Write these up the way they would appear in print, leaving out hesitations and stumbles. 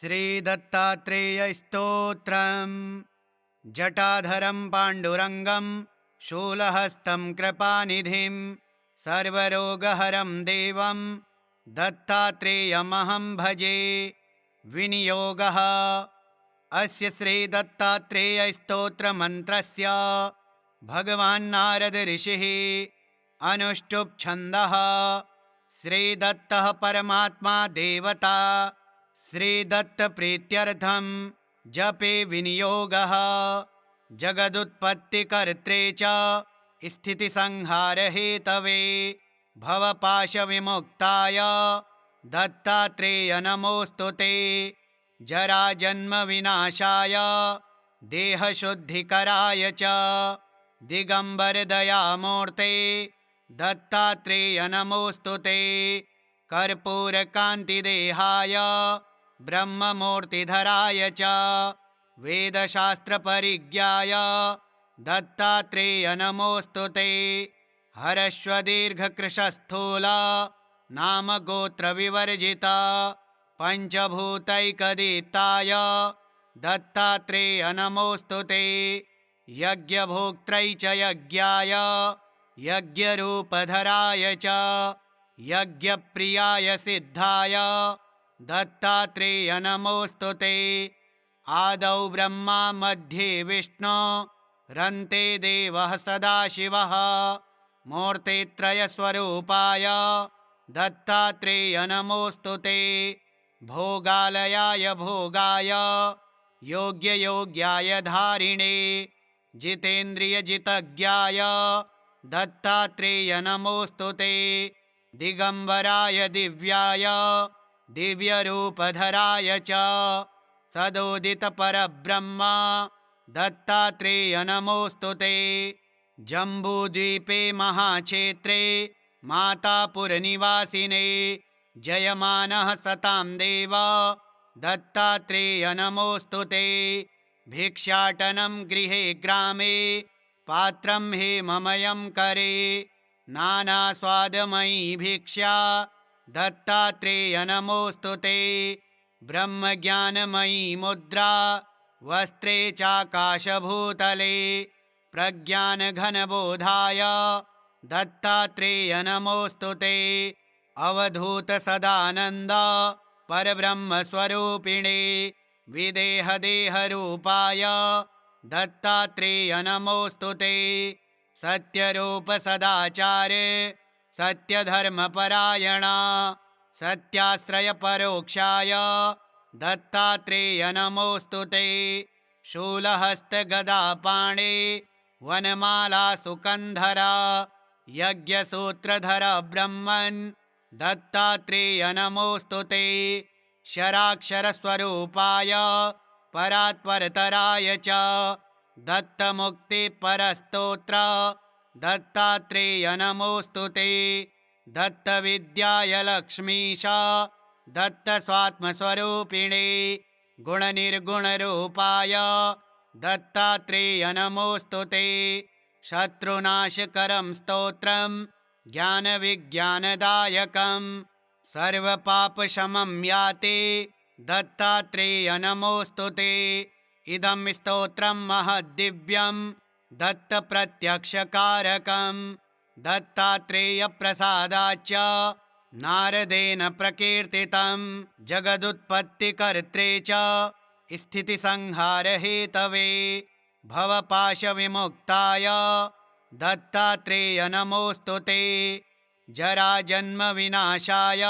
श्रीदत्तात्रेयस्तोत्रम्। जटाधरं पाण्डुरङ्गं शूलहस्तं कृपानिधिं सर्वरोगहरं देवं दत्तात्रेयमहं भजे। विनियोगः। अस्य श्रीदत्तात्रेयस्तोत्रमन्त्रस्य भगवान् नारद ऋषिः अनुष्टुप् छन्दः। श्रीदत्तः परमात्मा देवता। श्रीदत्त प्रीत्यर्थं जपे विनियोगः। जगदुत्पत्तिकर्त्रे च स्थितिसंहारहेतवे भवपाशविमुक्ताय दत्तात्रेय नमोऽस्तुते। जराजन्मविनाशाय देहशुद्धिकराय च दिगम्बरदयामूर्ते दत्तात्रेय नमोऽस्तुते। कर्पूरकान्तिदेहाय ब्रह्ममूर्तिधराय च वेदशास्त्रपरिज्ञाय दत्तात्रेय नमोऽस्तुते। हरश्वदीर्घकृशस्थूल नामगोत्रविवर्जिता पञ्चभूतैकदीप्ताय दत्तात्रेय नमोऽस्तुते। यज्ञभोक्त्रै च यज्ञाय यज्ञरूपधराय च यज्ञप्रियाय सिद्धाय दत्तात्रेय नमोऽस्तुते। आदौ ब्रह्मा मध्ये विष्णु रन्ते देवः सदाशिवः मूर्तित्रयस्वरूपाय दत्तात्रेय नमोऽस्तुते। भोगालयाय भोगाय योग्ययोग्याय धारिणे जितेन्द्रियजितज्ञाय दत्तात्रेय नमोऽस्तुते। दिगम्बराय दिव्याय दिव्यरूपधराय च सदोदितपरब्रह्म दत्तात्रेय नमोऽस्तुते। जम्बूद्वीपे महाक्षेत्रे मातापुरनिवासिने जयमानः सतां देव दत्तात्रेय नमोऽस्तुते। भिक्षाटनं गृहे ग्रामे पात्रं हेममयं करे नानास्वादमयी भिक्षा दत्तात्रेय नमोऽस्तुते। ब्रह्मज्ञानमयी मुद्रा वस्त्रे चाकाशभूतले प्रज्ञानघनबोधाय दत्तात्रेय नमोऽस्तुते। अवधूतसदानन्द परब्रह्मस्वरूपिणे विदेहदेहरूपाय दत्तात्रेय नमोऽस्तुते। सत्यरूपसदाचार सत्यधर्मपरायण सत्याश्रयपरोक्षाय दत्तात्रेय नमोऽस्तुते। शूलहस्तगदापाणे वनमालासुकन्धर यज्ञसूत्रधर ब्रह्मन् दत्तात्रेय नमोऽस्तुते। शराक्षरस्वरूपाय परात्परतराय च दत्तमुक्तिपरस्तोत्र दत्तात्रेय नमोऽस्तुते। दत्तविद्याय लक्ष्मीश दत्तस्वात्मस्वरूपिणे गुणनिर्गुणरूपाय दत्तात्रेय नमोऽस्तुते। शत्रुनाशकरं स्तोत्रं ज्ञानविज्ञानदायकं सर्वपापशमं याते दत्तात्रेय नमोऽस्तुते। इदं स्तोत्रं महद्दिव्यं दत्तप्रत्यक्षकारकं दत्तात्रेयप्रसादाच्च नारदेन प्रकीर्तितं जगदुत्पत्तिकर्त्रे च स्थितिसंहारहेतवे भवपाशविमुक्ताय दत्तात्रेय नमोऽस्तुते। जराजन्मविनाशाय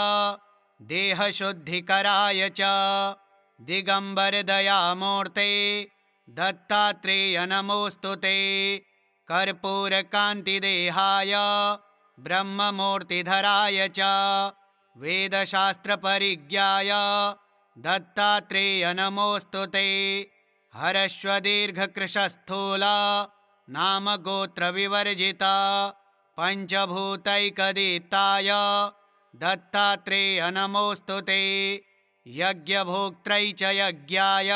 देहशुद्धिकराय च दिगम्बरदयामूर्ते दत्तात्रेय नमोऽस्तुते। कर्पूरकान्तिदेहाय ब्रह्ममूर्तिधराय च वेदशास्त्रपरिज्ञाय दत्तात्रेय नमोऽस्तुते। हरश्वदीर्घकृशस्थूल नामगोत्रविवर्जिता पञ्चभूतैकदीप्ताय दत्तात्रेय नमोऽस्तुते। यज्ञभोक्त्रै च यज्ञाय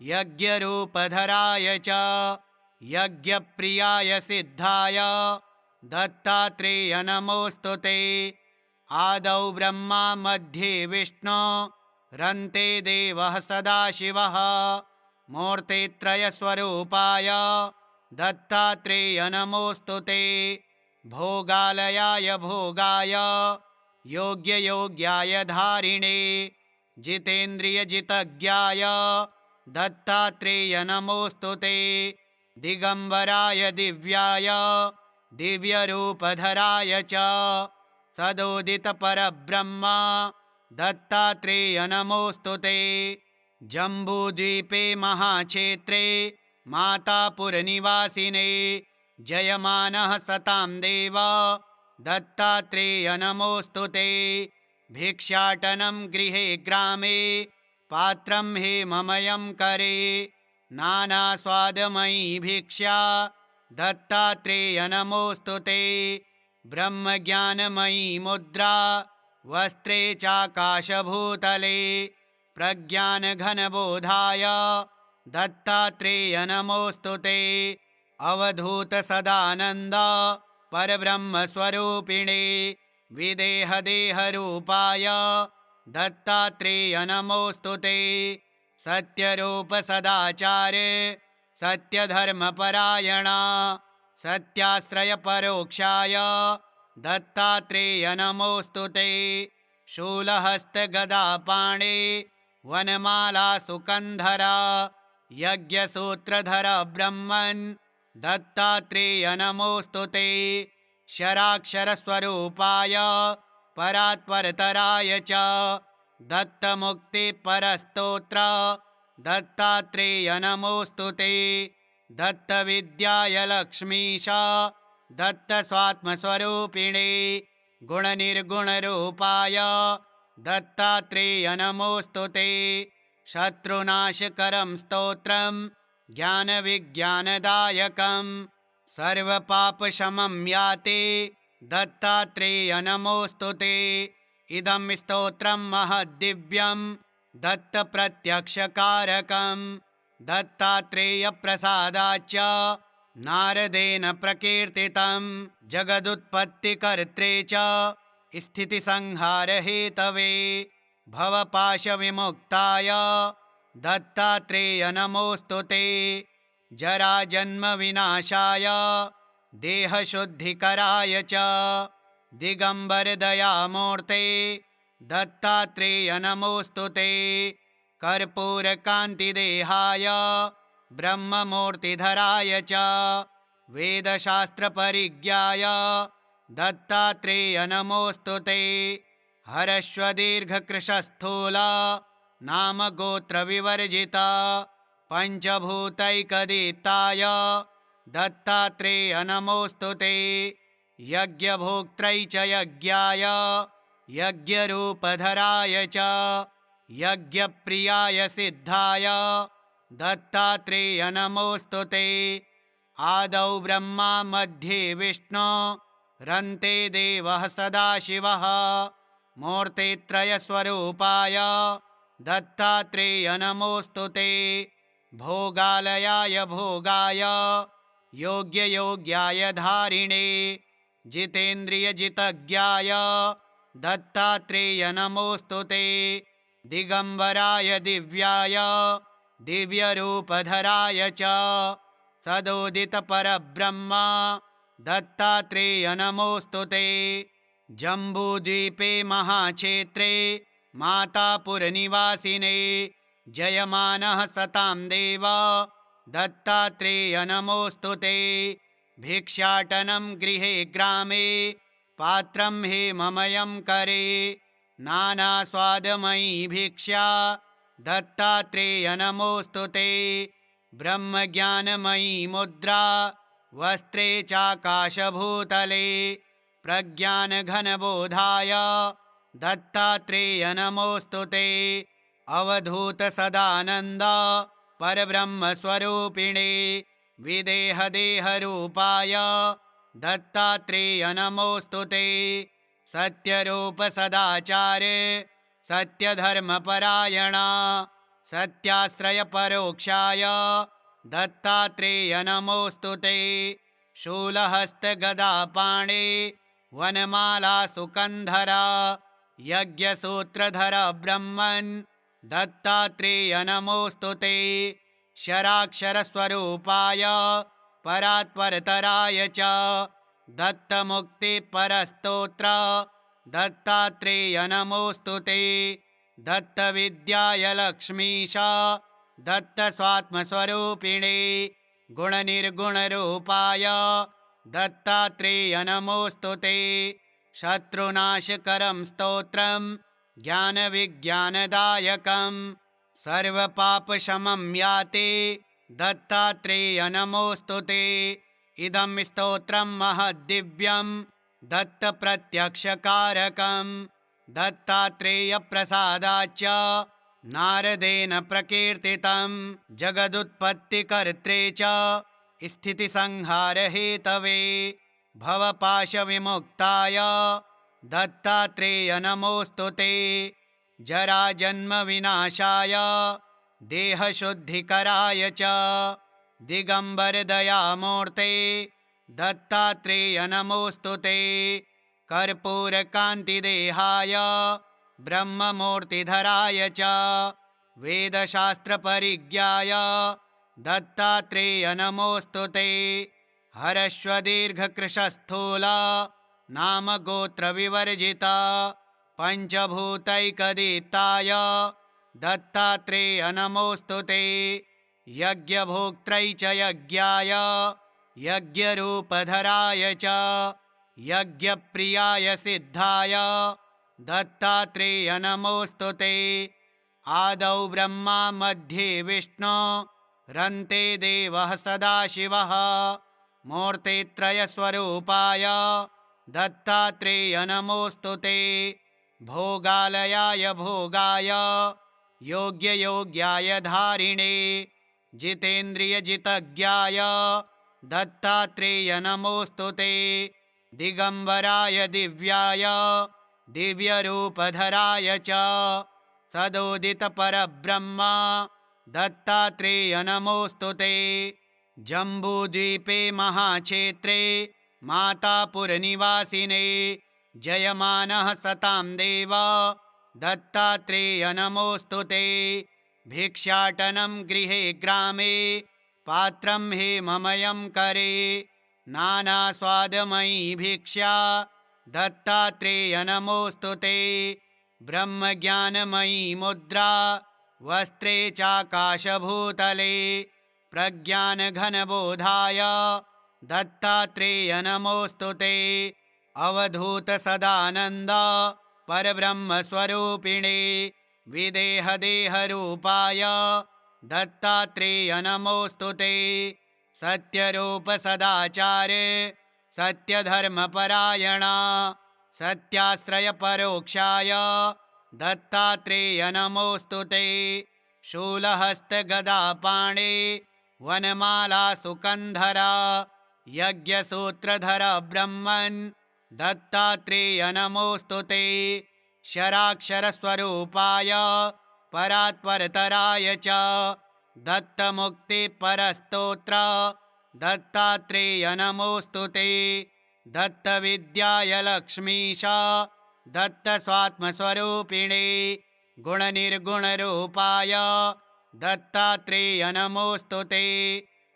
यज्ञरूपधराय च यज्ञप्रियाय सिद्धाय दत्तात्रेय नमोऽस्तुते। आदौ ब्रह्मा मध्ये विष्णु रन्ते देवः सदाशिवः मूर्तित्रयस्वरूपाय दत्तात्रेय नमोऽस्तु ते। भोगालयाय भोगाय योग्ययोग्याय धारिणे जितेन्द्रियजितज्ञाय दत्तात्रेय नमोऽस्तु ते। दिगंबराय दिव्याय दिव्यरूपधराय च सदोदितपरब्रह्म दत्तात्रेय नमोऽस्तु ते। जम्बूद्वीपे महाक्षेत्रे मातापुरनिवासिने जयमानः सतां देव दत्तात्रेय नमोऽस्तु ते। भिक्षाटनं गृहे ग्रामे पात्रं हेममयं करे नानास्वादमयी भिक्षा दत्तात्रेय नमोऽस्तु ते। ब्रह्मज्ञानमयी मुद्रा वस्त्रे चाकाशभूतले प्रज्ञानघनबोधाय दत्तात्रेय नमोऽस्तु ते। अवधूतसदानन्द परब्रह्मस्वरूपिणे विदेहदेहरूपाय दत्तात्रेय नमोऽस्तु ते। सत्यरूपसदाचार सत्यधर्मपरायण सत्याश्रयपरोक्षाय दत्तात्रेय नमोऽस्तु ते। शूलहस्तगदापाणे वनमालासुकन्धर यज्ञसूत्रधर ब्रह्मन् दत्तात्रेय नमोऽस्तु ते। शराक्षरस्वरूपाय परात्परतराय च दत्तमुक्तिपरस्तोत्र दत्तात्रेय नमोऽस्तु ते। दत्तविद्याय लक्ष्मीश दत्तस्वात्मस्वरूपिणे गुणनिर्गुणरूपाय दत्तात्रेय नमोऽस्तु ते। शत्रुनाशकरं स्तोत्रं ज्ञानविज्ञानदायकं सर्वपापशमं याते दत्तात्रेय नमोऽस्तु ते। इदं स्तोत्रं महद्दिव्यं दत्तप्रत्यक्षकारकं दत्तात्रेयप्रसादाच्च नारदेन प्रकीर्तितं जगदुत्पत्तिकर्त्रे च स्थितिसंहारहेतवे भवपाशविमुक्ताय दत्तात्रेय नमोऽस्तु ते। जराजन्मविनाशाय देहशुद्धिकराय च दिगंबरदयामूर्ते दत्तात्रेय नमोऽस्तु ते। कर्पूरकान्तिदेहाय ब्रह्ममूर्तिधराय च वेदशास्त्रपरिज्ञाय दत्तात्रेय नमोऽस्तु ते। हरश्वदीर्घकृशस्थूल नामगोत्रविवर्जित पञ्चभूतैकदीप्ताय दत्तात्रेय नमोऽस्तु ते। यज्ञभोक्त्रै च यज्ञाय यज्ञरूपधराय च यज्ञप्रियाय सिद्धाय दत्तात्रेय नमोऽस्तु ते। आदौ ब्रह्मा मध्ये विष्णु रन्ते देवः सदाशिवः मूर्तित्रयस्वरूपाय दत्तात्रेय नमोऽस्तु ते। भोगालयाय भोगाय योग्ययोग्याय धारिणे जितेन्द्रियजितज्ञाय दत्तात्रेय नमोऽस्तु ते। दिगंबराय दिव्याय दिव्यरूपधराय च सदोदितपरब्रह्म दत्तात्रेय नमोऽस्तु ते। जम्बूद्वीपे महाक्षेत्रे मातापुरनिवासिने जयमानः सतां देव दत्तात्रेय नमोऽस्तु ते। भिक्षाटनं गृहे ग्रामे पात्रं हेममयं करे नानास्वादमयी भिक्षा दत्तात्रेय नमोऽस्तु ते। ब्रह्मज्ञानमयी मुद्रा वस्त्रे चाकाशभूतले प्रज्ञानघनबोधाय दत्तात्रेय नमोऽस्तु ते। अवधूतसदानन्द परब्रह्मस्वरूपिणे विदेहदेहरूपाय दत्तात्रेय नमोऽस्तु ते। सत्यरूपसदाचार सत्यधर्मपरायण सत्याश्रयपरोक्षाय दत्तात्रेय नमोऽस्तु ते। शूलहस्तगदापाणे वनमालासुकन्धर यज्ञसूत्रधर ब्रह्मन् दत्तात्रेय नमोऽस्तु ते। क्षराक्षरस्वरूपाय परात्परतराय च दत्तमुक्तिपरस्तोत्र दत्तात्रेय नमोऽस्तु ते। दत्तविद्याय लक्ष्मीश दत्तस्वात्मस्वरूपिणे गुणनिर्गुणरूपाय दत्तात्रेय नमोऽस्तु ते। शत्रुनाशकरं स्तोत्रं ज्ञानविज्ञानदायकं सर्वपापशमं याति दत्तात्रेय नमोऽस्तु ते। इदं स्तोत्रं महद्दिव्यं दत्तप्रत्यक्षकारकं दत्तात्रेयप्रसादाच्च नारदेन प्रकीर्तितं जगदुत्पत्तिकर्त्रे च स्थितिसंहारहेतवे भवपाशविमुक्ताय दत्तात्रेय नमोऽस्तु ते। जराजन्मविनाशाय देहशुद्धिकराय च दिगम्बरदयामूर्ते दत्तात्रेय नमोऽस्तु ते। कर्पूरकान्तिदेहाय ब्रह्ममूर्तिधराय च वेदशास्त्रपरिज्ञाय दत्तात्रेय नमोऽस्तु ते। हरश्वदीर्घकृशस्थूल नामगोत्रविवर्जिता पञ्चभूतैकदीप्ताय दत्तात्रेय नमोऽस्तु ते। यज्ञभोक्त्रै च यज्ञाय यज्ञरूपधराय च यज्ञप्रियाय सिद्धाय दत्तात्रेय नमोऽस्तु ते। आदौ ब्रह्मा मध्ये विष्णु रन्ते देवः सदाशिवः मूर्तित्रयस्वरूपाय दत्तात्रेय नमोऽस्तु ते। भोगालयाय भोगाय योग्ययोग्याय धारिणे जितेन्द्रियजितज्ञाय दत्तात्रेय नमोऽस्तु ते। दिगम्बराय दिव्याय दिव्यरूपधराय च सदोदितपरब्रह्म दत्तात्रेय नमोऽस्तु ते। जम्बूद्वीपे महाक्षेत्रे मातापुरनिवासिने जयमानः सतां देव दत्तात्रेय नमोऽस्तु ते। भिक्षाटनं गृहे ग्रामे पात्रं हेममयं करे नानास्वादमयी भिक्षा दत्तात्रेय नमोऽस्तु ते। ब्रह्मज्ञानमयी मुद्रा वस्त्रे चाकाशभूतले प्रज्ञानघनबोधाय दत्तात्रेय नमोऽस्तु ते। अवधूतसदानन्द परब्रह्मस्वरूपिणे विदेहदेहरूपाय दत्तात्रेय नमोऽस्तु ते। सत्यरूपसदाचार सत्यधर्मपरायण सत्याश्रयपरोक्षाय दत्तात्रेय नमोऽस्तु ते। शूलहस्तगदापाणे वनमालासुकन्धर यज्ञसूत्रधर ब्रह्मन् दत्तात्रेय नमोऽस्तु ते। क्षराक्षरस्वरूपाय परात्परतराय च दत्तमुक्तिपरस्तोत्र दत्तात्रेय नमोऽस्तु ते। दत्तविद्याय लक्ष्मीश दत्तस्वात्मस्वरूपिणे गुणनिर्गुणरूपाय दत्तात्रेय नमोऽस्तु ते।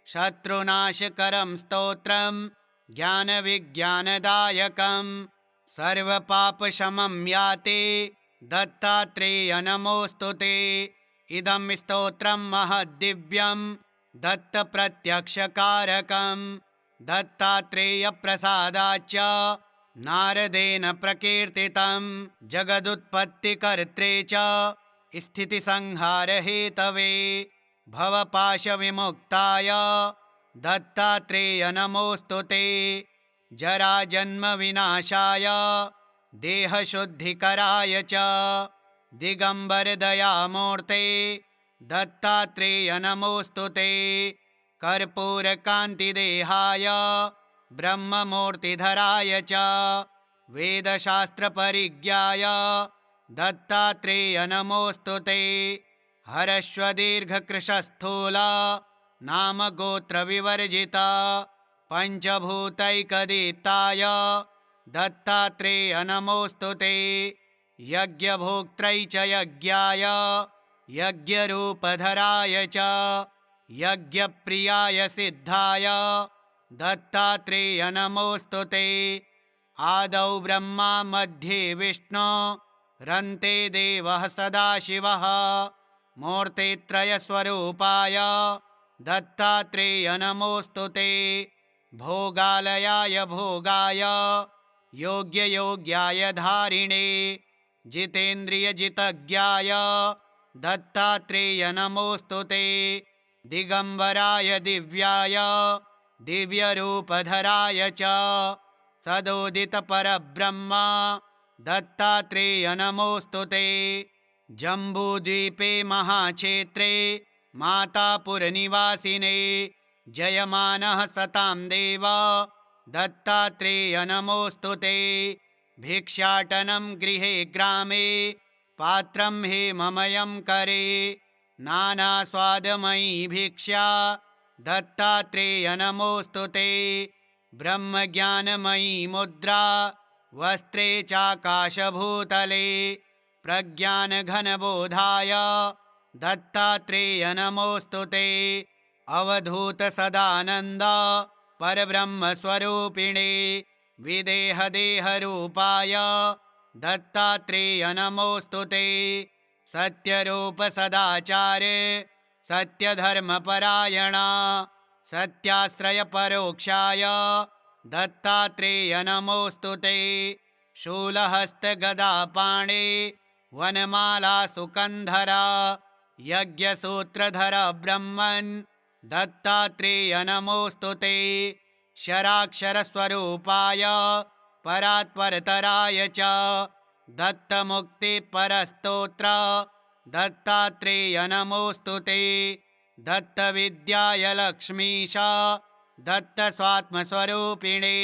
शत्रुनाशकरं स्तोत्रं ज्ञानविज्ञानदायकं सर्वपापशमं याति दत्तात्रेय नमोऽस्तु ते। इदं स्तोत्रं महद्दिव्यं दत्तप्रत्यक्षकारकं दत्तात्रेयप्रसादाच्च नारदेन प्रकीर्तितं जगदुत्पत्तिकर्त्रे च स्थितिसंहारहेतवे भवपाशविमुक्ताय दत्तात्रेय नमोऽस्तु ते। जराजन्मविनाशाय देहशुद्धिकराय च दिगम्बरदयामूर्ते दत्तात्रेय नमोऽस्तु ते। कर्पूरकान्तिदेहाय ब्रह्ममूर्तिधराय च वेदशास्त्रपरिज्ञाय दत्तात्रेय नमोऽस्तु ते। हरश्वदीर्घकृशस्थूल नामगोत्रविवर्जिता पञ्चभूतैकदीप्ताय दत्तात्रेय नमोऽस्तु ते। यज्ञभोक्त्रै च यज्ञाय यज्ञरूपधराय च यज्ञप्रियाय सिद्धाय दत्तात्रेय नमोऽस्तु ते। आदौ ब्रह्मा मध्ये विष्णु रन्ते देवः सदाशिवः मूर्तित्रयस्वरूपाय दत्तात्रेय नमोऽस्तु ते। भोगालयाय भोगाय योग्ययोग्याय धारिणे जितेन्द्रियजितज्ञाय दत्तात्रेय नमोऽस्तु ते। दिगंबराय दिव्याय दिव्यरूपधराय च सदोदितपरब्रह्म दत्तात्रेय नमोऽस्तु ते। जम्बूद्वीपे महाक्षेत्रे मातापुरनिवासिने जयमानः सतां देव दत्तात्रेय नमोऽस्तु ते। भिक्षाटनं गृहे ग्रामे पात्रं हेममयं करे नानास्वादमयी भिक्षा दत्तात्रेय नमोऽस्तु ते। ब्रह्मज्ञानमयी मुद्रा वस्त्रे चाकाशभूतले प्रज्ञानघनबोधाय दत्तात्रेय नमोऽस्तु ते। अवधूतसदानन्द परब्रह्मस्वरूपिणे विदेहदेहरूपाय दत्तात्रेय नमोऽस्तु ते। सत्यरूपसदाचार सत्यधर्मपरायण सत्याश्रयपरोक्षाय दत्तात्रेय नमोऽस्तु ते। शूलहस्तगदापाणे वनमालासुकन्धर यज्ञसूत्रधर ब्रह्मन् दत्तात्रेय नमोऽस्तु ते। शराक्षरस्वरूपाय परात्परतराय च दत्तमुक्तिपरस्तोत्र दत्तात्रेय नमोऽस्तु ते। दत्तविद्याय लक्ष्मीश दत्तस्वात्मस्वरूपिणे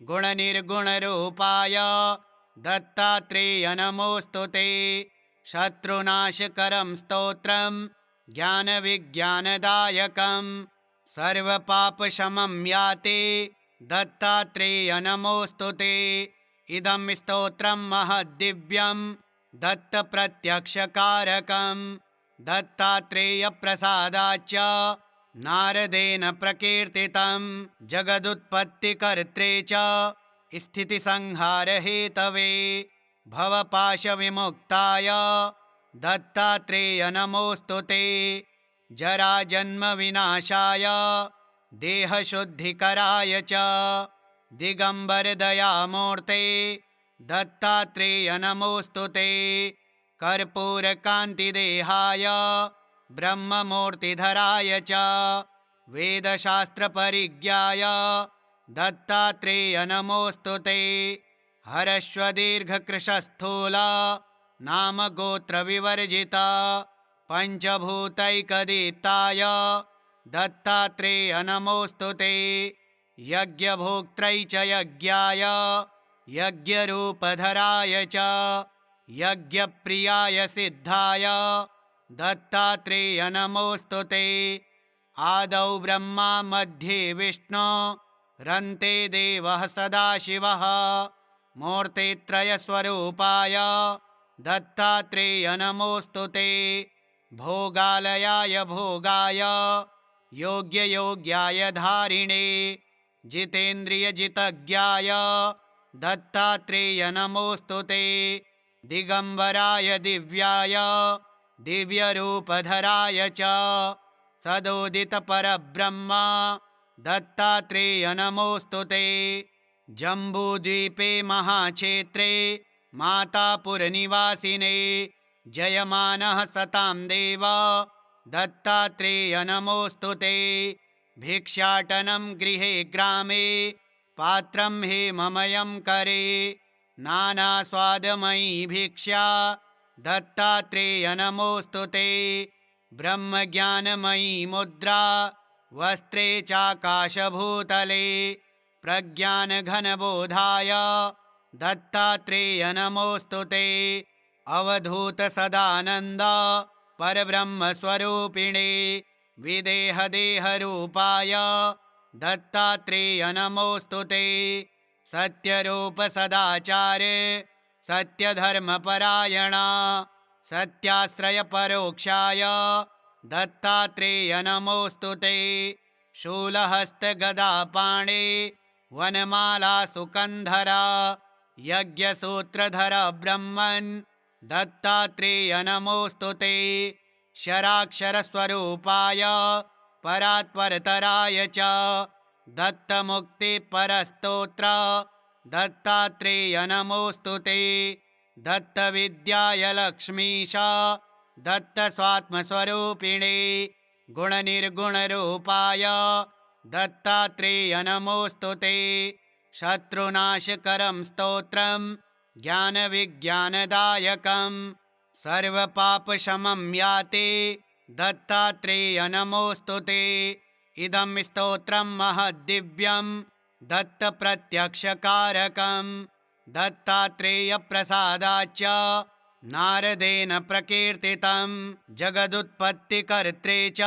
गुणनिर्गुणरूपाय दत्तात्रेय नमोऽस्तु ते। शत्रुनाशकरं स्तोत्रं ज्ञानविज्ञानदायकं सर्वपापशमं याते दत्तात्रेय नमोऽस्तु ते। इदं स्तोत्रं महद्दिव्यं दत्तप्रत्यक्षकारकं दत्तात्रेयप्रसादाच्च नारदेन प्रकीर्तितं जगदुत्पत्तिकर्त्रे च स्थितिसंहारहेतवे भवपाशविमुक्ताय दत्तात्रेय नमोऽस्तु ते। जराजन्मविनाशाय देहशुद्धिकराय च दिगंबरदयामूर्ते दत्तात्रेय नमोऽस्तु ते। कर्पूरकान्तिदेहाय ब्रह्ममूर्तिधराय च वेदशास्त्रपरिज्ञाय दत्तात्रेय नमोऽस्तु ते। हरश्वदीर्घकृशस्थूल नामगोत्रविवर्जिता पञ्चभूतैकदीप्ताय दत्तात्रेय नमोऽस्तु ते। यज्ञभोक्त्रै च यज्ञाय यज्ञरूपधराय च यज्ञप्रियाय सिद्धाय दत्तात्रेय नमोऽस्तु ते। आदौ ब्रह्मा मध्ये विष्णु रन्ते देवः सदाशिवः मूर्तित्रयस्वरूपाय दत्तात्रेय नमोऽस्तु ते। भोगालयाय भोगाय योग्ययोग्याय धारिणे जितेन्द्रियजितज्ञाय दत्तात्रेय नमोऽस्तु ते। दिगंबराय दिव्याय दिव्यरूपधराय च सदोदितपरब्रह्म दत्तात्रेय नमोऽस्तु ते। जम्बूद्वीपे महाक्षेत्रे मातापुरनिवासिने जयमानः सतां देव दत्तात्रेय नमोऽस्तु ते। भिक्षाटनं गृहे ग्रामे पात्रं हेममयं करे नानास्वादमयी भिक्षा दत्तात्रेय नमोऽस्तु ते। ब्रह्मज्ञानमयी मुद्रा वस्त्रे चाकाशभूतले प्रज्ञानघनबोधाय दत्तात्रेय नमोऽस्तु ते। अवधूतसदानन्द परब्रह्मस्वरूपिणे विदेहदेहरूपाय दत्तात्रेय नमोऽस्तु ते। सत्यरूपसदाचार सत्यधर्मपरायण सत्याश्रयपरोक्षाय दत्तात्रेय नमोऽस्तु ते। शूलहस्तगदापाणे वनमाला सुकन्धरा यज्ञसूत्रधर ब्रह्मन् दत्तात्रेय नमोऽस्तु ते। शराक्षरस्वरूपाय परात्परतराय च दत्तमुक्तिपरस्तोत्र दत्तात्रेय नमोऽस्तु ते। दत्तविद्याय लक्ष्मीश दत्तस्वात्मस्वरूपिणे गुणनिर्गुणरूपाय दत्तात्रेय नमोऽस्तु ते। शत्रुनाशकरं स्तोत्रं ज्ञानविज्ञानदायकं सर्वपापशमं याति दत्तात्रेय नमोऽस्तु ते। इदं स्तोत्रं महद्दिव्यं दत्तप्रत्यक्षकारकं दत्तात्रेयप्रसादाच्च नारदेन प्रकीर्तितं जगदुत्पत्तिकर्त्रे च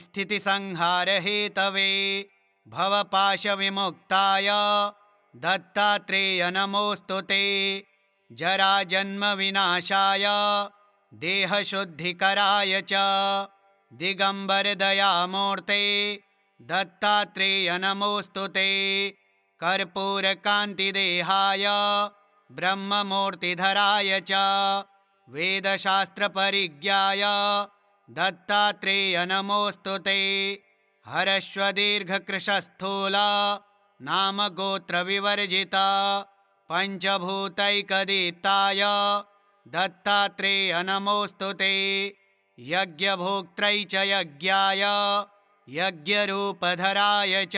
स्थितिसंहारहेतवे भवपाशविमुक्ताय दत्तात्रेय नमोऽस्तु ते। जराजन्मविनाशाय देहशुद्धिकराय च दिगम्बरदयामूर्ते दत्तात्रेय नमोऽस्तु ते। कर्पूरकान्तिदेहाय ब्रह्ममूर्तिधराय च वेदशास्त्रपरिज्ञाय दत्तात्रेय नमोऽस्तु ते। हरश्वदीर्घकृशस्थूल नामगोत्रविवर्जिता पञ्चभूतैकदीप्ताय दत्तात्रेय नमोऽस्तु ते। यज्ञभोक्त्रै च यज्ञाय यज्ञरूपधराय च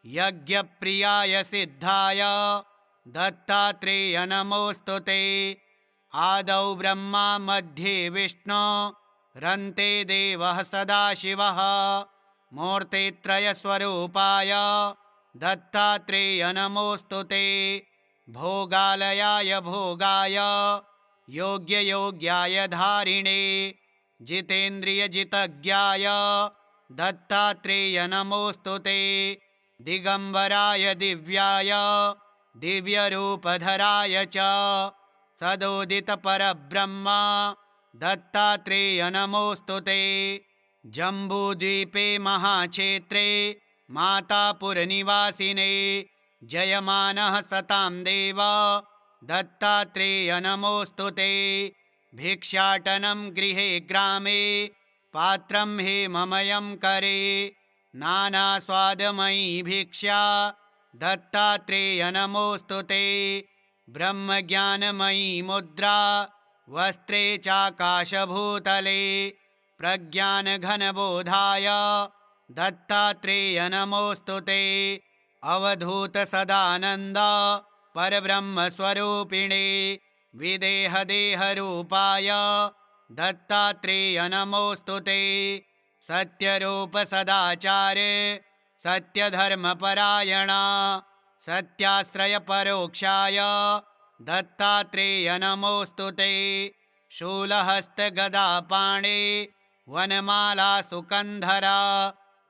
यज्ञप्रियाय सिद्धाय दत्तात्रेय नमोऽस्तु ते। आदौ ब्रह्मा मध्ये विष्णु रन्ते देवः सदाशिवः मूर्तित्रयस्वरूपाय दत्तात्रेय नमोऽस्तु ते। भोगालयाय भोगाय योग्ययोग्याय धारिणे जितेन्द्रियजितज्ञाय दत्तात्रेय नमोऽस्तु ते। दिगम्बराय दिव्याय दिव्यरूपधराय च सदोदितपरब्रह्म दत्तात्रेय नमोऽस्तु ते। जम्बूद्वीपे महाक्षेत्रे मातापुरनिवासिने जयमानः सतां देव दत्तात्रेय नमोऽस्तु ते। भिक्षाटनं गृहे ग्रामे पात्रं हेममयं करे नानास्वादमयी भिक्षा दत्तात्रेय नमोऽस्तु ते। ब्रह्मज्ञानमयी मुद्रा वस्त्रे चाकाशभूतले प्रज्ञानघनबोधाय दत्तात्रेय नमोऽस्तु ते। अवधूतसदानन्द परब्रह्मस्वरूपिणे विदेहदेहरूपाय दत्तात्रेय नमोऽस्तु ते। सत्यरूपसदाचार सत्यधर्मपरायण सत्याश्रयपरोक्षाय दत्तात्रेय नमोऽस्तु ते। शूलहस्तगदापाणे वनमाला सुकन्धरा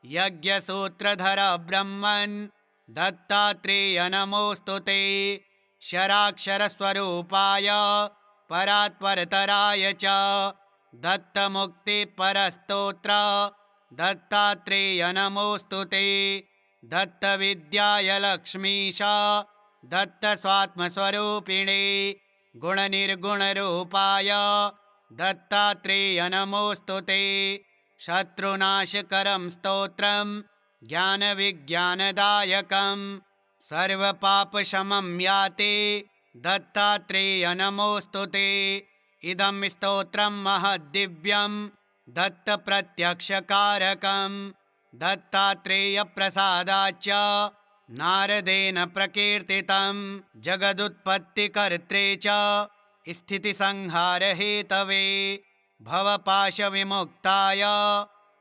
यज्ञसूत्रधर ब्रह्मन् दत्तात्रेय नमोऽस्तु ते। शराक्षरस्वरूपाय परात्परतराय च दत्तमुक्तिपरस्तोत्र दत्तात्रेय नमोऽस्तु ते। दत्तविद्याय लक्ष्मीश दत्तस्वात्मस्वरूपिणे गुणनिर्गुणरूपाय दत्तात्रेय नमोऽस्तु ते। शत्रुनाशकरं स्तोत्रं ज्ञानविज्ञानदायकं सर्वपापशमं याति दत्तात्रेय नमोऽस्तु ते। इदं स्तोत्रं महद्दिव्यं दत्तप्रत्यक्षकारकं दत्तात्रेयप्रसादाच्च नारदेन प्रकीर्तितं जगदुत्पत्तिकर्त्रे च स्थितिसंहारहेतवे भवपाशविमुक्ताय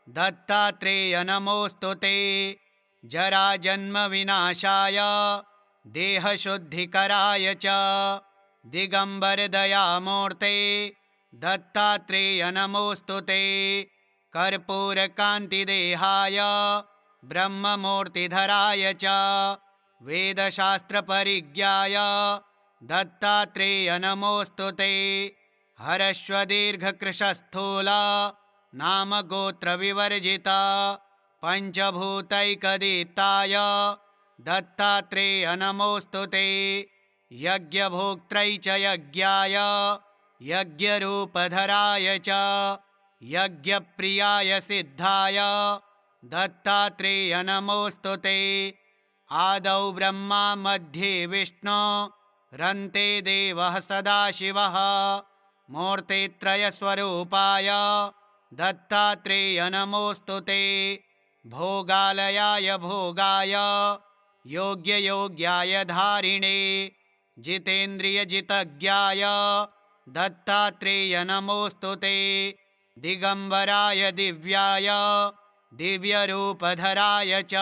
दत्तात्रेय नमोऽस्तु ते। जराजन्मविनाशाय देहशुद्धिकराय च दिगम्बरदयामूर्ते दत्तात्रेय नमोऽस्तु ते। कर्पूरकान्तिदेहाय ब्रह्ममूर्तिधराय च वेदशास्त्रपरिज्ञाय दत्तात्रेय नमोऽस्तु ते। हरश्व दीर्घकृशस्थूला नाम गोत्रविवर्जिता पञ्चभूतैकदीप्ताय दत्तात्रेय नमोऽस्तु ते। यज्ञभोक्त्रै च यज्ञाय यज्ञरूपधराय च यज्ञप्रियाय सिद्धाय दत्तात्रेय नमोऽस्तु ते। आदौ ब्रह्मा मध्ये विष्णु रन्ते देवः सदाशिवः मूर्तित्रयस्वरूपाय दत्तात्रेय नमोऽस्तु ते। भोगालयाय भोगाय योग्ययोग्याय धारिणे जितेन्द्रियजितज्ञाय दत्तात्रेय नमोऽस्तु ते। दिगंबराय दिव्याय दिव्यरूपधराय च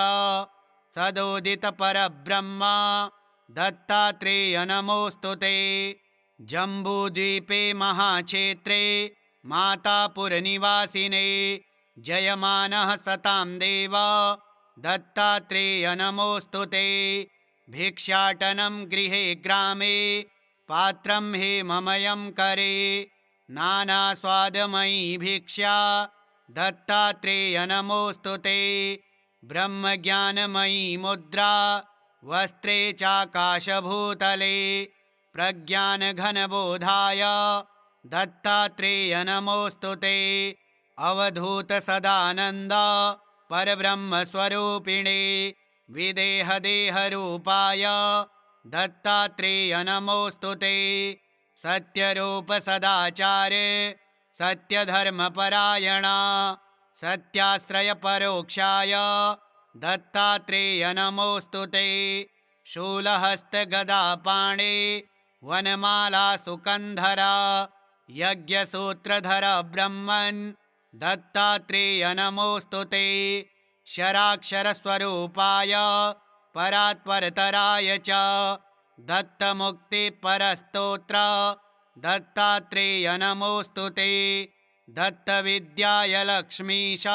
सदोदितपरब्रह्म दत्तात्रेय नमोऽस्तु ते। जम्बूद्वीपे महाक्षेत्रे मातापुरनिवासिने जयमानः सतां देव दत्तात्रेय नमोऽस्तु ते। भिक्षाटनं गृहे ग्रामे पात्रं हेममयं करे नानास्वादमयी भिक्षा दत्तात्रेय नमोऽस्तु ते। ब्रह्मज्ञानमयी मुद्रा वस्त्रे चाकाशभूतले प्रज्ञानघनबोधाय दत्तात्रेय नमोऽस्तु ते। अवधूतसदानन्द परब्रह्मस्वरूपिणे विदेहदेहरूपाय दत्तात्रेय नमोऽस्तु ते। सत्यरूपसदाचार सत्यधर्मपरायण सत्याश्रयपरोक्षाय दत्तात्रेय नमोऽस्तु ते। शूलहस्तगदापाणे वनमाला सुकन्धरा यज्ञसूत्रधर ब्रह्मन् दत्तात्रेय नमोऽस्तु ते। शराक्षरस्वरूपाय परात्परतराय च दत्तमुक्तिपरस्तोत्र दत्तात्रेय नमोऽस्तु ते। दत्तविद्याय लक्ष्मीश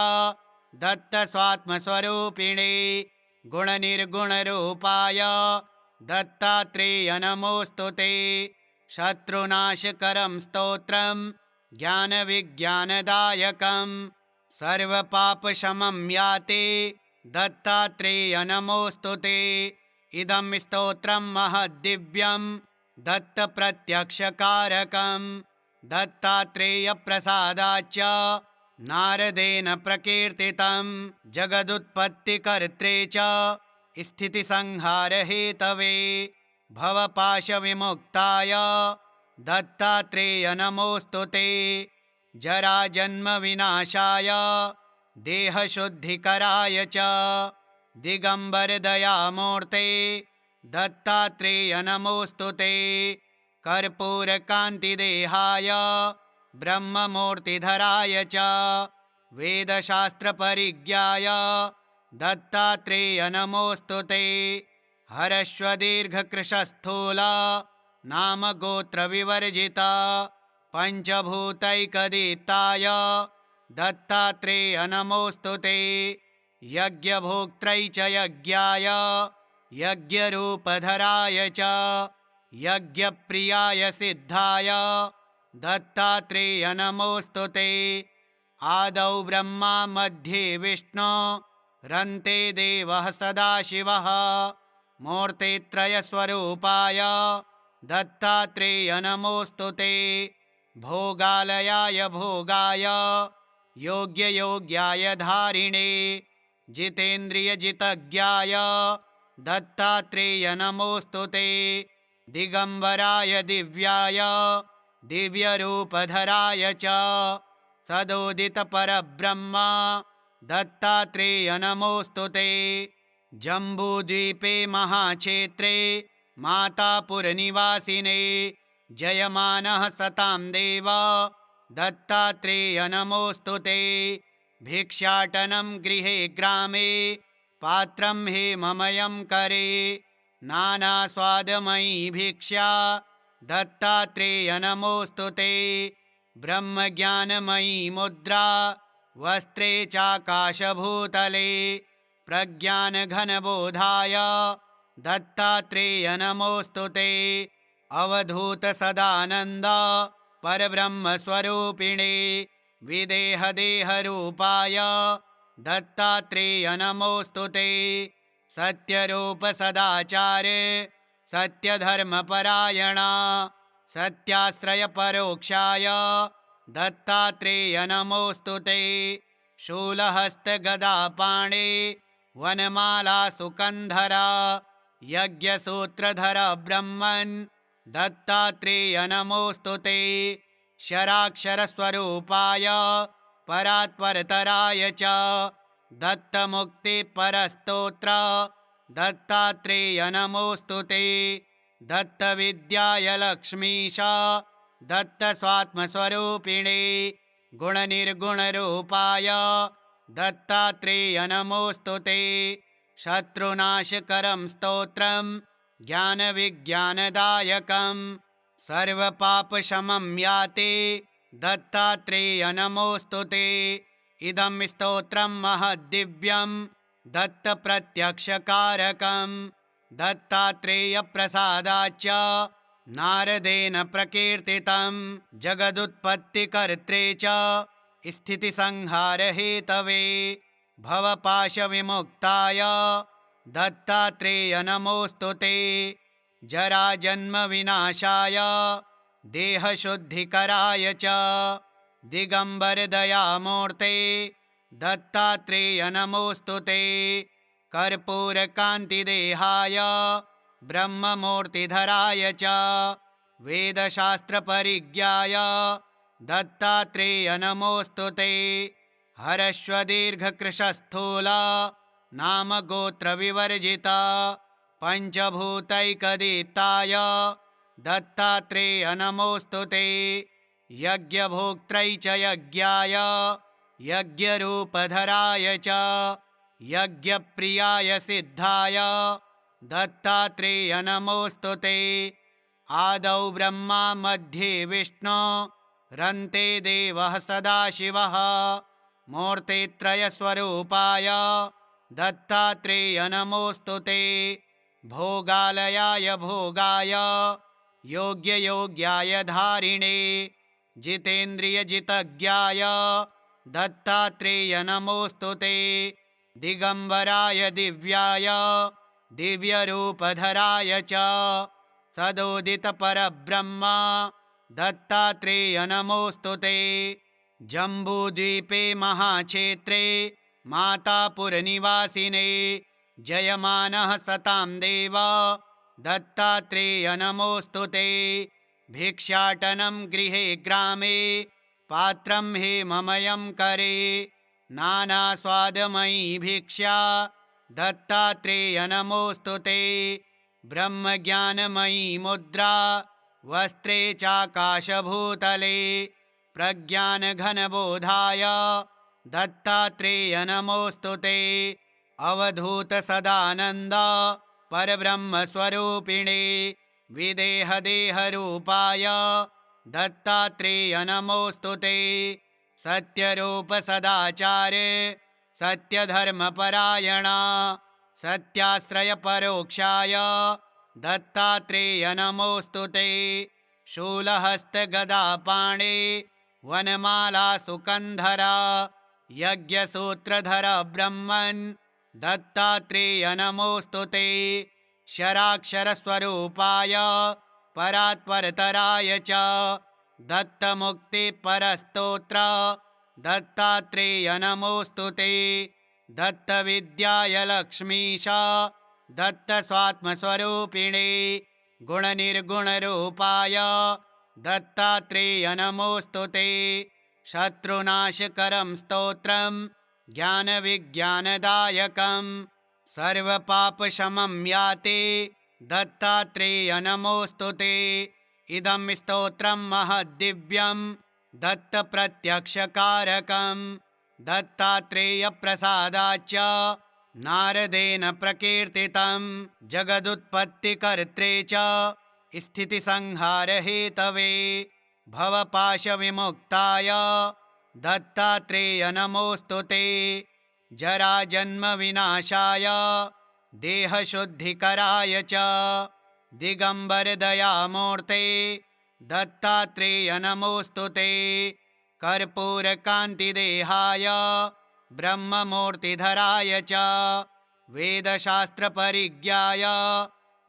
दत्तस्वात्मस्वरूपिणे गुणनिर्गुणरूपाय दत्तात्रेय नमोऽस्तु ते। शत्रुनाशकरं स्तोत्रं ज्ञानविज्ञानदायकं सर्वपापशमं याते दत्तात्रेय नमोऽस्तु ते। इदं स्तोत्रं महद्दिव्यं दत्तप्रत्यक्षकारकं दत्तात्रेयप्रसादाच्च नारदेन प्रकीर्तितं जगदुत्पत्तिकर्त्रे च स्थितिसंहारहेतवे भवपाशविमुक्ताय दत्तात्रेय नमोऽस्तु ते। जराजन्मविनाशाय देहशुद्धिकराय च दिगंबरदयामूर्ते दत्तात्रेय नमोऽस्तु ते। कर्पूरकान्तिदेहाय ब्रह्ममूर्तिधराय च वेदशास्त्रपरिज्ञाय दत्तात्रेय नमोऽस्तु ते। हरश्व दीर्घकृशस्थूला नाम गोत्रविवर्जिता पञ्चभूतैकदीप्ताय दत्तात्रेय नमोऽस्तु ते। यज्ञभोक्त्रै च यज्ञाय यज्ञरूपधराय च यज्ञप्रियाय सिद्धाय दत्तात्रेय नमोऽस्तु ते। आदौ ब्रह्मा मध्ये विष्णु रन्ते देवः सदाशिवः मूर्तित्रयस्वरूपाय दत्तात्रेय नमोऽस्तु ते। भोगालयाय भोगाय योग्ययोग्याय धारिणे जितेन्द्रियजितज्ञाय दत्तात्रेय नमोऽस्तु ते। दिगंबराय दिव्याय दिव्यरूपधराय च सदोदितपरब्रह्म दत्तात्रेय नमोऽस्तु ते। जम्बूद्वीपे महाक्षेत्रे मातापुरनिवासिने जयमानः सतां देव दत्तात्रेय नमोऽस्तु ते। भिक्षाटनं गृहे ग्रामे पात्रं हेममयं करे नानास्वादमयी भिक्षा दत्तात्रेय नमोऽस्तु ते। ब्रह्मज्ञानमयी मुद्रा वस्त्रे चाकाशभूतले प्रज्ञानघनबोधाय दत्तात्रेय नमोऽस्तु ते। अवधूतसदानन्द परब्रह्मस्वरूपिणे विदेहदेहरूपाय दत्तात्रेय नमोऽस्तु ते। सत्यरूप सदाचार सत्यधर्मपरायणा सत्याश्रय परोक्षाय दत्तात्रेय नमोऽस्तु ते। शूलहस्त गदापाणे वनमाला सुकन्धरा यज्ञसूत्रधर ब्रह्मन् दत्तात्रेय नमोऽस्तु ते। शराक्षरस्वरूपाय परात्परतराय च दत्तमुक्तिपरस्तोत्र दत्तात्रेय नमोऽस्तु ते। दत्तविद्याय लक्ष्मीश दत्तस्वात्मस्वरूपिणे गुणनिर्गुणरूपाय दत्तात्रेय नमोऽस्तु ते। शत्रुनाशकरं स्तोत्रं ज्ञानविज्ञानदायकं सर्वपापशमं याति दत्तात्रेय नमोऽस्तु ते। इदं स्तोत्रं महद्दिव्यं दत्तप्रत्यक्षकारकं दत्तात्रेयप्रसादाच्च नारदेन प्रकीर्तितं जगदुत्पत्तिकर्त्रे च स्थितिसंहारहेतवे भवपाशविमुक्ताय दत्तात्रेय नमोऽस्तु ते। जराजन्मविनाशाय देहशुद्धिकराय च दिगम्बरदयामूर्ते दत्तात्रेय नमोऽस्तु ते। कर्पूरकान्तिदेहाय ब्रह्ममूर्तिधराय च वेदशास्त्रपरिज्ञाय दत्तात्रेय नमोऽस्तु ते। हरश्वदीर्घकृशस्थूल नामगोत्रविवर्जिता पञ्चभूतैकदीप्ताय दत्तात्रेय नमोऽस्तु ते। यज्ञभोक्त्रै च यज्ञाय यज्ञरूपधराय च यज्ञप्रियाय सिद्धाय दत्तात्रेय नमोऽस्तु ते। आदौ ब्रह्मा मध्ये विष्णु रन्ते देवः सदाशिवः मूर्तित्रयस्वरूपाय दत्तात्रेय नमोऽस्तु ते। भोगालयाय भोगाय योग्ययोग्याय धारिणे जितेन्द्रियजितज्ञाय दत्तात्रेय नमोऽस्तु ते। दिगम्बराय दिव्याय दिव्यरूपधराय च सदोदितपरब्रह्म दत्तात्रेय नमोऽस्तु ते। जम्बूद्वीपे महाक्षेत्रे मातापुरनिवासिने जयमानः सतां देव दत्तात्रेय नमोऽस्तु ते। भिक्षाटनं गृहे ग्रामे पात्रं हेममयं करे नानास्वादमयी भिक्षा दत्तात्रेय नमोऽस्तु ते। ब्रह्मज्ञानमयी मुद्रा वस्त्रे चाकाशभूतले प्रज्ञानघनबोधाय दत्तात्रेय नमोऽस्तु ते। अवधूतसदानन्द परब्रह्मस्वरूपिणे विदेहदेहरूपाय दत्तात्रेय नमोऽस्तु ते। सत्यरूपसदाचार सत्यधर्मपरायणा सत्याश्रयपरोक्षाय दत्तात्रेय नमोऽस्तु ते। शूलहस्तगदापाणे वनमाला सुकन्धरा यज्ञसूत्रधर ब्रह्मन् दत्तात्रेय नमोऽस्तु ते। शराक्षरस्वरूपाय परात्परतराय च दत्तमुक्तिपरस्तोत्र दत्तात्रेय नमोऽस्तु ते। दत्तविद्याय लक्ष्मीश दत्तस्वात्मस्वरूपिणे गुणनिर्गुणरूपाय दत्तात्रेय नमोऽस्तु ते। शत्रुनाशकरं स्तोत्रं ज्ञानविज्ञानदायकं सर्वपापशमं याति दत्तात्रेय नमोऽस्तु ते। इदं स्तोत्रं महद्दिव्यं दत्तप्रत्यक्षकारकं दत्तात्रेयप्रसादाच्च नारदेन प्रकीर्तितं जगदुत्पत्तिकर्त्रे च स्थितिसंहारहेतवे भवपाशविमुक्ताय दत्तात्रेय नमोऽस्तु ते। जराजन्मविनाशाय देहशुद्धिकराय च दिगम्बरदयामूर्ते दत्तात्रेय नमोऽस्तु ते। कर्पूरकान्तिदेहाय ब्रह्ममूर्तिधराय च वेदशास्त्रपरिज्ञाय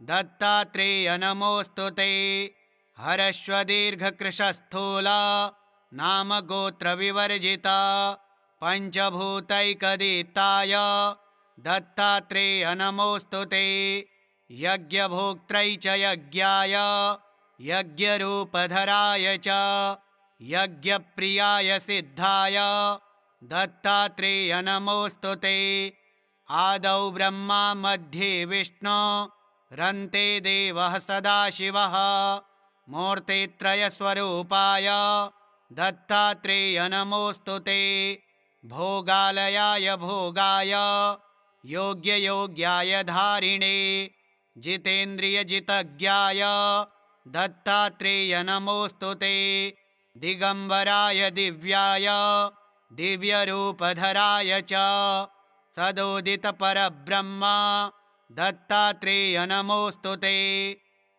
दत्तात्रेय नमोऽस्तु ते। हरश्वदीर्घकृशस्थूल नाम गोत्रविवर्जिता पञ्चभूतैकदीप्ताय दत्तात्रेय नमोऽस्तु ते। यज्ञभोक्त्रै च यज्ञाय यज्ञरूपधराय च यज्ञप्रियाय सिद्धाय दत्तात्रेय नमोऽस्तु ते। आदौ ब्रह्मा मध्ये विष्णु रन्ते देवः सदाशिवः मूर्तित्रयस्वरूपाय दत्तात्रेय नमोऽस्तु ते। भोगालयाय भोगाय योग्ययोग्याय धारिणे जितेन्द्रियजितज्ञाय दत्तात्रेय नमोऽस्तु ते। दिगंबराय दिव्याय दिव्यरूपधराय च सदोदितपरब्रह्म दत्तात्रेय नमोऽस्तु ते।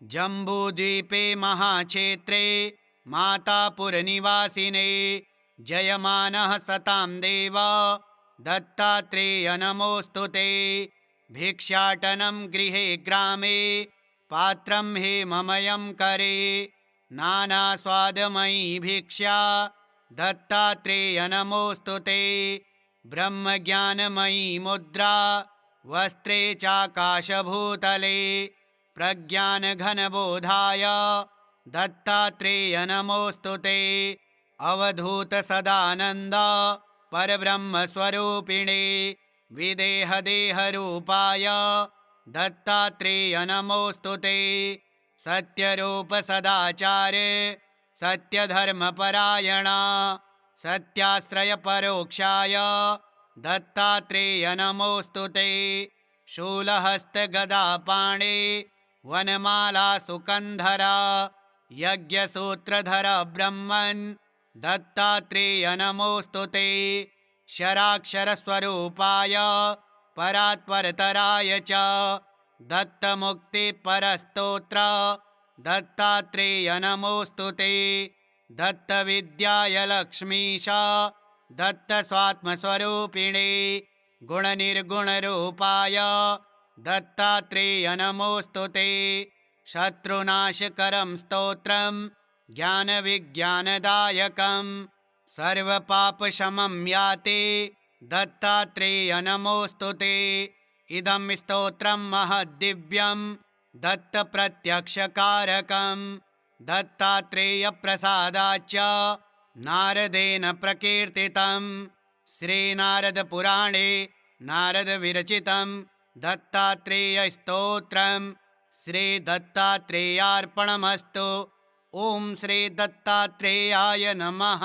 जम्बूद्वीपे महाक्षेत्रे मातापुरनिवासिने जयमानः सतां देव दत्तात्रेय नमोऽस्तु ते। भिक्षाटनं गृहे ग्रामे पात्रं हेममयं करे नानास्वादमयी भिक्षा दत्तात्रेय नमोऽस्तु ते। ब्रह्मज्ञानमयी मुद्रा वस्त्रे चाकाशभूतले प्रज्ञानघनबोधाय दत्तात्रेय नमोऽस्तु ते। अवधूतसदानन्द परब्रह्मस्वरूपिणे विदेहदेहरूपाय दत्तात्रेय नमोऽस्तु ते। सत्यरूपसदाचार सत्यधर्मपरायण सत्याश्रयपरोक्षाय दत्तात्रेय नमोऽस्तु ते। शूलहस्तगदापाणे वनमालासुकन्धर यज्ञसूत्रधर ब्रह्मन् दत्तात्रेय नमोऽस्तु ते। शराक्षरस्वरूपाय परात्परतराय च दत्तमुक्तिपरस्तोत्र दत्तात्रेय नमोऽस्तु ते। दत्तविद्याय लक्ष्मीश दत्तस्वात्मस्वरूपिणे गुणनिर्गुणरूपाय दत्तात्रेय नमोऽस्तु ते। शत्रुनाशकरं स्तोत्रं ज्ञानविज्ञानदायकं सर्वपापशमं याते दत्तात्रेय नमोऽस्तु ते। इदं स्तोत्रं महद्दिव्यं दत्तप्रत्यक्षकारकं दत्तात्रेयप्रसादाच्च नारदेन प्रकीर्तितं। श्रीनारदपुराणे नारदविरचितं दत्तात्रेयस्तोत्रं श्रीदत्तात्रेयार्पणमस्तु। ॐ श्रीदत्तात्रेयाय नमः।